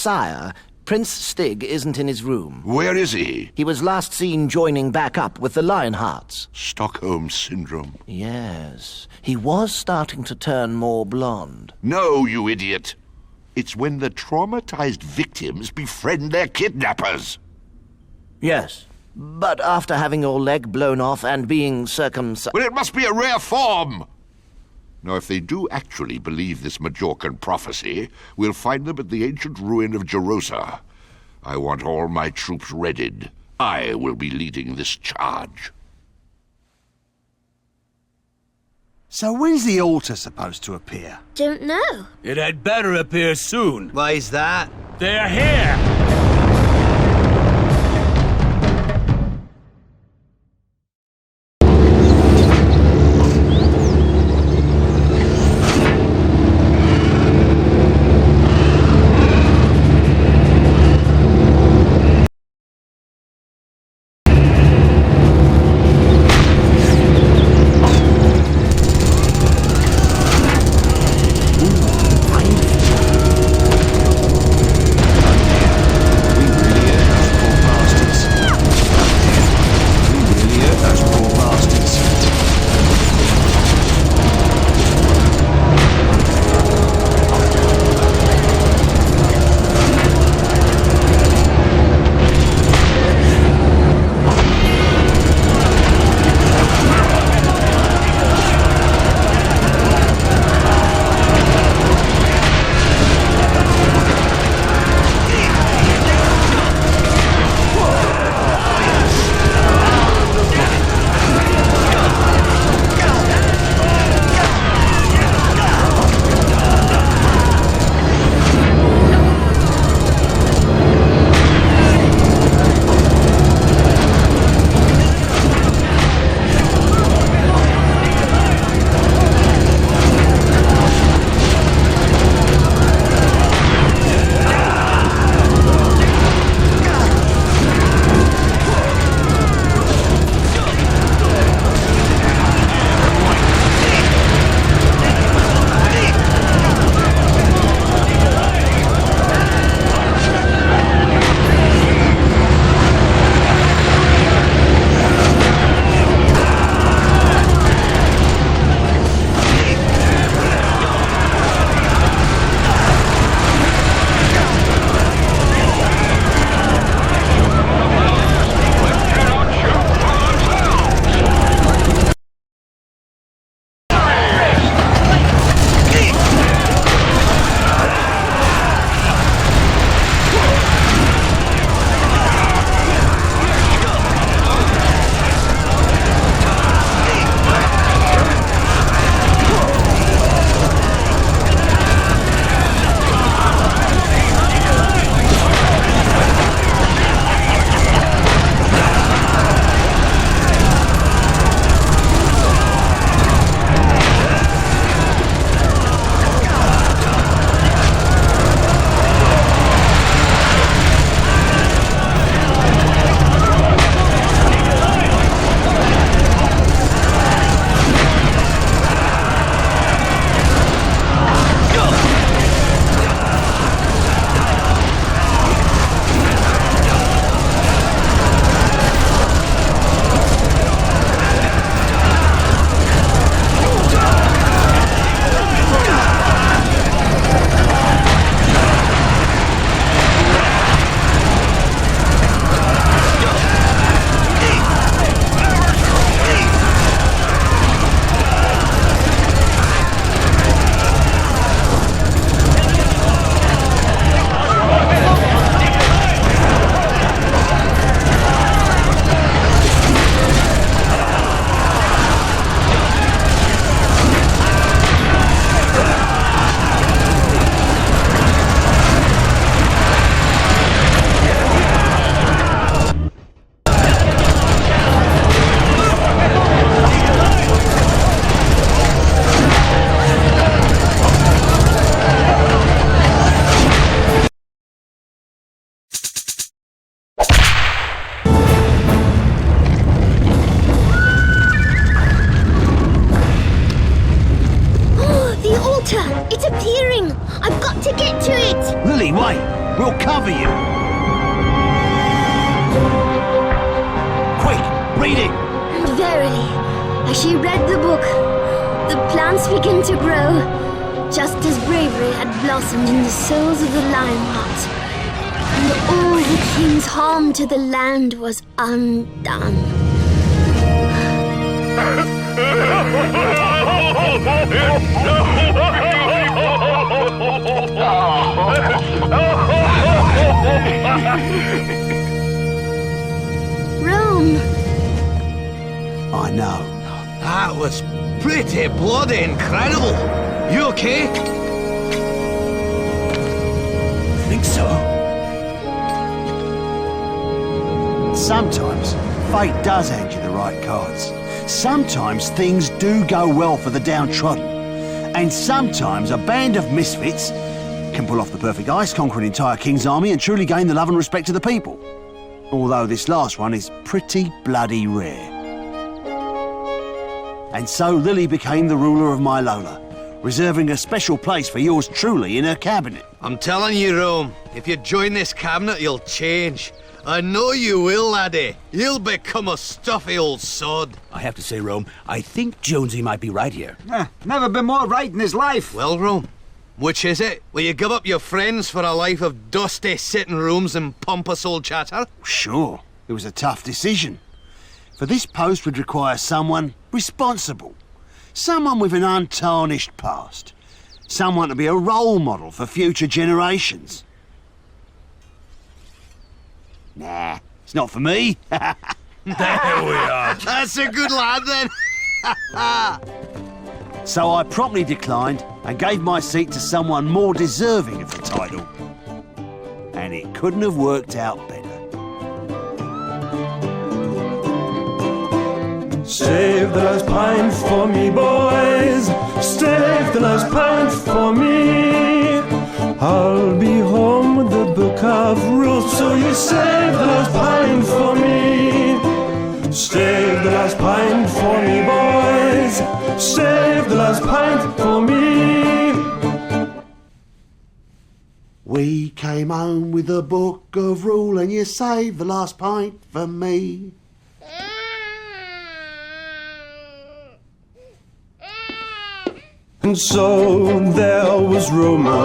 Sire, Prince Stig isn't in his room. Where is he? He was last seen joining back up with the Lionhearts. Stockholm Syndrome. Yes, he was starting to turn more blonde. No, you idiot. It's when the traumatized victims befriend their kidnappers. Yes, but after having your leg blown off and being circumcised... Well, it must be a rare form! Now, if they do actually believe this Majorcan prophecy, we'll find them at the ancient ruin of Jerosa. I want all my troops readied. I will be leading this charge. So when's the altar supposed to appear? Don't know. It had better appear soon. Why's that? They're here! We'll cover you. Quick, read it. And verily, as she read the book, the plants began to grow, just as bravery had blossomed in the souls of the lionheart, and all the king's harm to the land was undone. Rome. I know. That was pretty bloody incredible. You okay? Think so? Sometimes fate does hand you the right cards. Sometimes things do go well for the downtrodden. And sometimes a band of misfits can pull off the perfect ice, conquer an entire king's army and truly gain the love and respect of the people. Although this last one is pretty bloody rare. And so Lily became the ruler of my Lola, reserving a special place for yours truly in her cabinet. I'm telling you, Rome, if you join this cabinet, you'll change. I know you will, laddie. You'll become a stuffy old sod. I have to say, Rome, I think Jonesy might be right here. Never been more right in his life. Well, Rome, which is it? Will you give up your friends for a life of dusty sitting rooms and pompous old chatter? Sure, it was a tough decision. For this post would require someone responsible, someone with an untarnished past, someone to be a role model for future generations. Nah, it's not for me. There we are. That's a good lad, then. So I promptly declined and gave my seat to someone more deserving of the title. And it couldn't have worked out better. Save the last pint for me, boys. Save the last pint for me. I'll be home with the book of rules, so you save the last pint for me. Save the last pint for me, boys. Save the last pint for me. We came home with the book of rule, and you saved the last pint for me. And so there was Roman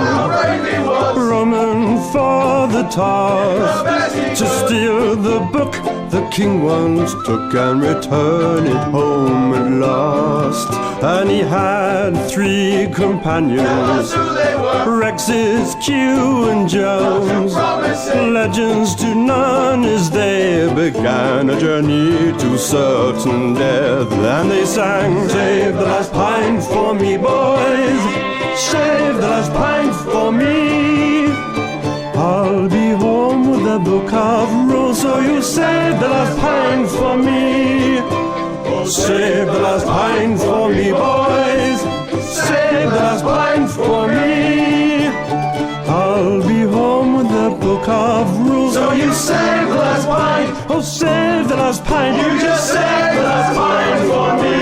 for the task to steal the book the king once took and return it home at last. And he had 3 companions, Rex's, Q and Jones, legends to none as they began a journey to certain death. And they sang, save the last pint for me, boys, save the last pint for me. I'll be home with the book of rules, so you save the last pint for me. Save the last pint for me, boys, save the last pint for me. I'll be home with the book of rules, so you save the last pint. Oh, save the last pint, you just save the last pint for me.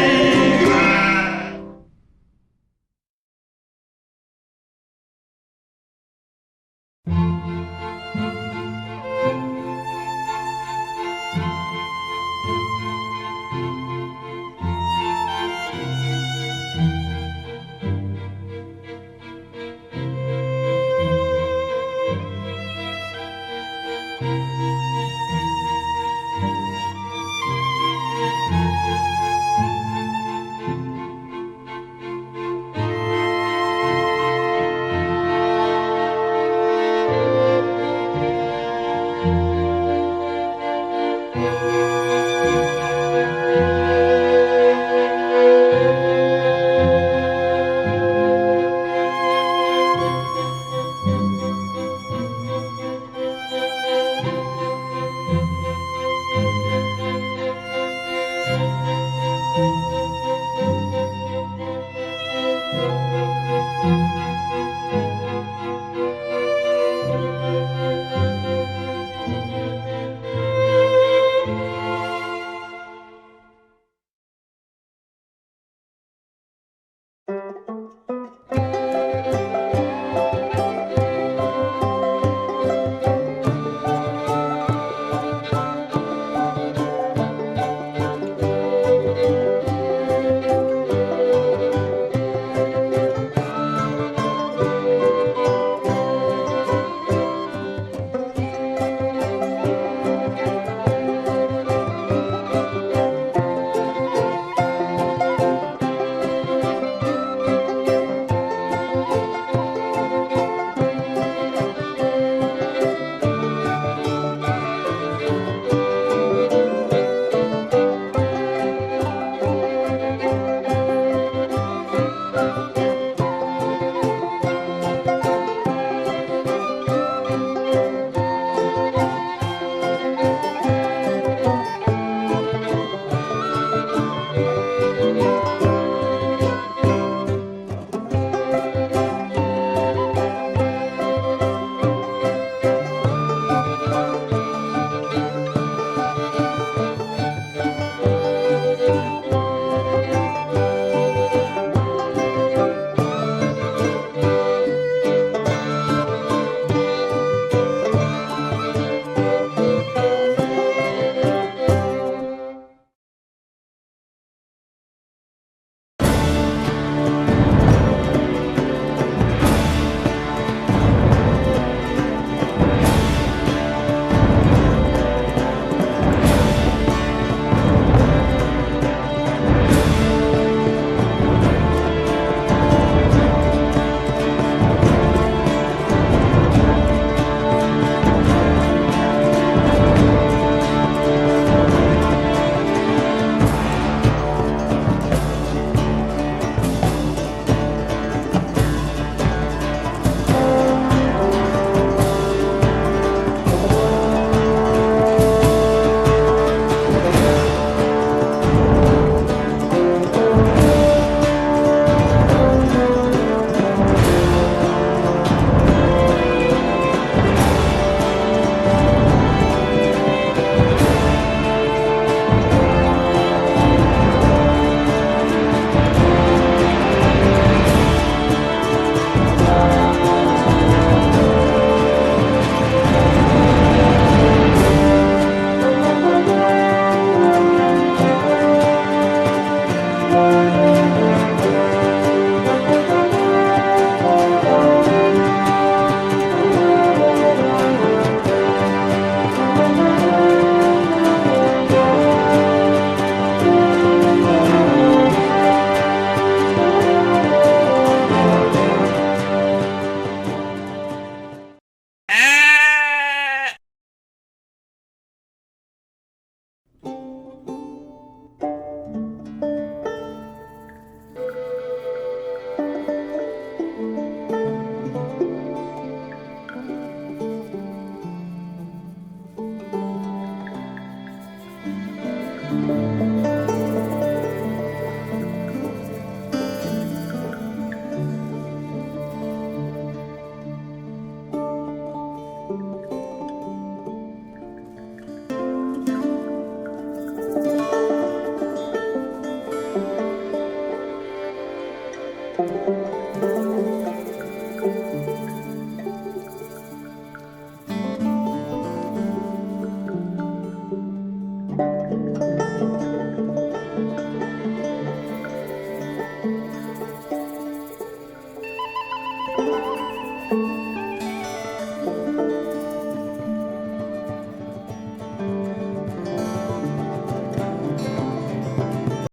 Bye.